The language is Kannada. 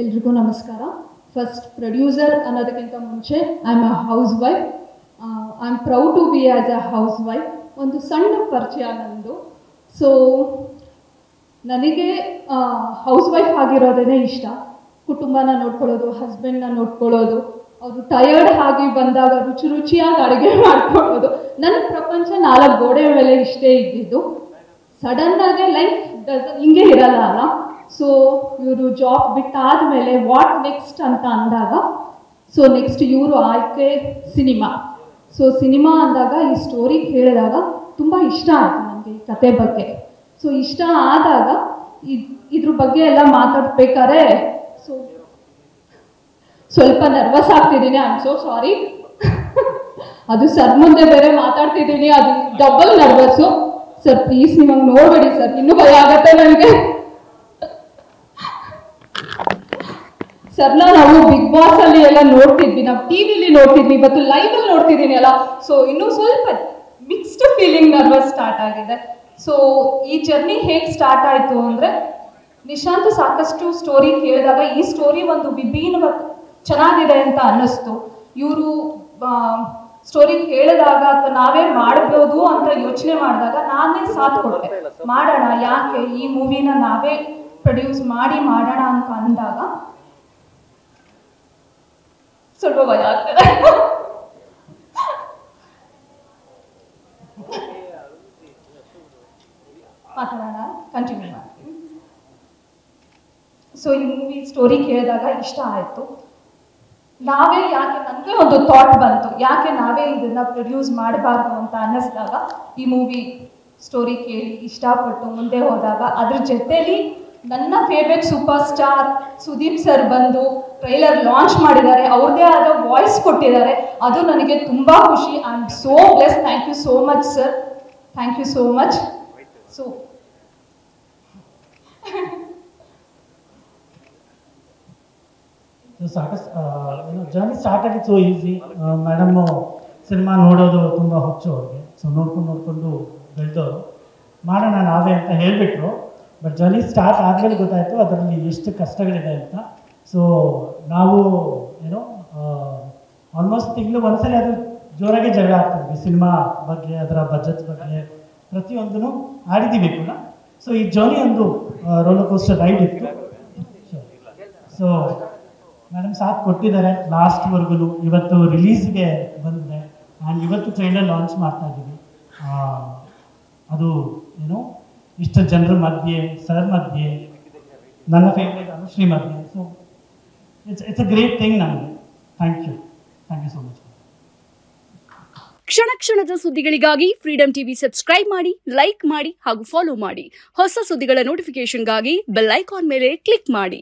ಎಲ್ರಿಗೂ ನಮಸ್ಕಾರ. ಫಸ್ಟ್ ಪ್ರೊಡ್ಯೂಸರ್ ಅನ್ನೋದಕ್ಕಿಂತ ಮುಂಚೆ I am a housewife. I am proud to be as a housewife. ಒಂದು ಸಣ್ಣ ಪರಿಚಯ ನಂದು. ಸೊ ನನಗೆ ಹೌಸ್ ವೈಫ್ ಆಗಿರೋದೇ ಇಷ್ಟ. ಕುಟುಂಬನ ನೋಡ್ಕೊಳ್ಳೋದು, ಹಸ್ಬೆಂಡ್ನ ನೋಡ್ಕೊಳ್ಳೋದು, ಅವರು ಟಯರ್ಡ್ ಆಗಿ ಬಂದಾಗ ರುಚಿಯಾಗಿ ಅಡುಗೆ ಮಾಡ್ಕೊಳ್ಳೋದು. ನನ್ನ ಪ್ರಪಂಚ 4 ಗೋಡೆ ಮೇಲೆ ಇಷ್ಟೇ ಇದ್ದಿದ್ದು. ಸಡನ್ನಾಗೆ ಲೈಫ್ ಹಿಂಗೆ ಇರಲ್ಲ ಅಲ್ಲ. ಸೊ ಇವರು ಜಾಬ್ ಬಿಟ್ಟಾದಮೇಲೆ ವಾಟ್ ನೆಕ್ಸ್ಟ್ ಅಂತ ಅಂದಾಗ, ಸೊ ನೆಕ್ಸ್ಟ್ ಇವರು ಆಯ್ಕೆ ಸಿನಿಮಾ. ಸೊ ಸಿನಿಮಾ ಅಂದಾಗ ಈ ಸ್ಟೋರಿ ಕೇಳಿದಾಗ ತುಂಬ ಇಷ್ಟ ಆಯಿತು ನನಗೆ, ಈ ಕತೆ ಬಗ್ಗೆ. ಸೊ ಇಷ್ಟ ಆದಾಗ ಇದ್ರ ಬಗ್ಗೆ ಎಲ್ಲ ಮಾತಾಡ್ಬೇಕಾದ್ರೆ ಸ್ವಲ್ಪ ನರ್ವಸ್ ಆಗ್ತಿದ್ದೀನಿ. I am so sorry. ಅದು ಸರ್ ಮುಂದೆ ಬೇರೆ ಮಾತಾಡ್ತಿದ್ದೀನಿ, ಅದು ಡಬಲ್ ನರ್ವಸ್ಸು. ಸರ್ ಪ್ಲೀಸ್ ನಿಮಗೆ ನೋಡಬೇಡಿ ಸರ್, ಇನ್ನೂ ಭಯ ಆಗತ್ತೆ ನನಗೆ. ಸರ್ನ ನಾವು ಬಿಗ್ ಬಾಸ್ ಅಲ್ಲಿ ಎಲ್ಲ ನೋಡ್ತಿದ್ವಿ, ನಾವು ಟಿವಿಲಿ ನೋಡ್ತಿದ್ವಿ, ಇವತ್ತು ಲೈವ್ ಅಲ್ಲಿ ನೋಡ್ತಿದ್ದೀನಿ ಅಲ್ಲ. ಸೊ ಇನ್ನೂ ಸ್ವಲ್ಪ ಮಿಕ್ಸ್ಡ್ ಫೀಲಿಂಗ್, ನರ್ವಸ್ ಸ್ಟಾರ್ಟ್ ಆಗಿದೆ. ಸೊ ಈ ಜರ್ನಿ ಹೇಗೆ ಸ್ಟಾರ್ಟ್ ಆಯಿತು ಅಂದರೆ, ನಿಶಾಂತ್ ಸಾಕಷ್ಟು ಸ್ಟೋರಿ ಕೇಳಿದಾಗ ಈ ಸ್ಟೋರಿ ಒಂದು ವಿಭಿನ್ನ ಚೆನ್ನಾಗಿದೆ ಅಂತ ಅನ್ನಿಸ್ತು. ಇವರು ಸ್ಟೋರಿ ಕೇಳಿದಾಗ ಅಥವಾ ನಾವೇ ಮಾಡ್ಬೋದು ಅಂತ ಯೋಚನೆ ಮಾಡಿದಾಗ ನಾನೇ ಸಾಥ್ ಕೊಟ್ಟೆ. ಮಾಡೋಣ, ಯಾಕೆ ಈ ಮೂವಿನ ನಾವೇ ಪ್ರೊಡ್ಯೂಸ್ ಮಾಡೋಣ ಅಂತ ಅಂದಾಗ ಸ್ವಲ್ಪ ಭಯ ಆಗ್ತದೆ. ಮಾತಾಡೋಣ, ಕಂಟಿನ್ಯೂ ಮಾಡ್ತೀನಿ. ಸೊ ಈ ಮೂವಿ ಸ್ಟೋರಿ ಕೇಳಿದಾಗ ಇಷ್ಟ ಆಯಿತು. ನಾವೇ ಯಾಕೆ, ನನಗೆ ಒಂದು ಥಾಟ್ ಬಂತು, ಯಾಕೆ ನಾವೇ ಇದನ್ನು ಪ್ರೊಡ್ಯೂಸ್ ಮಾಡಬಾರ್ದು ಅಂತ ಅನ್ನಿಸ್ದಾಗ ಈ ಮೂವಿ ಸ್ಟೋರಿ ಕೇಳಿ ಇಷ್ಟಪಟ್ಟು ಮುಂದೆ ಹೋದಾಗ, ಅದ್ರ ಜೊತೆಲಿ ನನ್ನ favourite super star Sudeep sir ಬಂದು ಟ್ರೈಲರ್ ಲಾಂಚ್ ಮಾಡಿದ್ದಾರೆ, ಅವ್ರದ್ದೇ ಆದ ವಾಯ್ಸ್ ಕೊಟ್ಟಿದ್ದಾರೆ. ಅದು ನನಗೆ ತುಂಬ ಖುಷಿ. I am so bless. Thank you so much sir, thank you so much. So journey start ಆಗಿದ್ದು ಸೋ ಈಸಿ. ಮೇಡಮ್ಮು ಸಿನಿಮಾ ನೋಡೋದು ತುಂಬ ಹುಚ್ಚು ಅವ್ರಿಗೆ. ಸೊ ನೋಡ್ಕೊಂಡು ಬೆಳೆದವರು, ಮಾಡೋಣ ನಾವೇ ಅಂತ ಹೇಳಿಬಿಟ್ರು. ಬಟ್ ಜರ್ನಿ ಸ್ಟಾರ್ಟ್ ಆದಮೇಲೆ ಗೊತ್ತಾಯಿತು ಅದರಲ್ಲಿ ಎಷ್ಟು ಕಷ್ಟಗಳಿದೆ ಅಂತ. ಸೊ ನಾವು ಆಲ್ಮೋಸ್ಟ್ ತಿಂಗಳು ಒಂದ್ಸರಿ ಅದು ಜೋರಾಗಿ ಜಗಳ ಆಗ್ತಿದ್ವಿ ಸಿನಿಮಾ ಬಗ್ಗೆ, ಅದರ ಬಜೆಟ್ ಬಗ್ಗೆ, ಪ್ರತಿಯೊಂದೂ ಆಡಿದ್ದೀವಿ ಕೂಡ. ಸೊ ಈ ಜರ್ನಿ ಒಂದು ರೋಲರ್ ಕೋಸ್ಟರ್ ರೈಡ್ ಇತ್ತು. ಸೊ ಮೇಡಮ್ ಸಾಥ್ ಕೊಟ್ಟಿದ್ದಾರೆ ಲಾಸ್ಟ್ವರೆಗೂ. ಇವತ್ತು ರಿಲೀಸ್ಗೆ ಬಂದಿದೆ ಆ್ಯಂಡ್ ಇವತ್ತು ಟ್ರೈಲರ್ ಲಾಂಚ್ ಮಾಡ್ತಾ ಇದ್ದೀವಿ. ಅದು ಇಷ್ಟು ಜನರ ಮಧ್ಯೆ, ಸರ್ ಮಧ್ಯೆ, ನನ್ನ ಫೇವ್ರೇಟ್ ಅನುಶ್ರೀ ಮಧ್ಯೆ. So it's a great thing ನನಗೆ. Thank you so much. ಕ್ಷಣದ ಸುದ್ದಿಗಳಿಗಾಗಿ ಫ್ರೀಡಂ ಟಿವಿ ಸಬ್ಸ್ಕ್ರೈಬ್ ಮಾಡಿ, ಲೈಕ್ ಮಾಡಿ ಹಾಗೂ ಫಾಲೋ ಮಾಡಿ. ಹೊಸ ಸುದ್ದಿಗಳ ನೋಟಿಫಿಕೇಶನ್ಗಾಗಿ ಬೆಲ್ ಐಕಾನ್ ಮೇಲೆ ಕ್ಲಿಕ್ ಮಾಡಿ.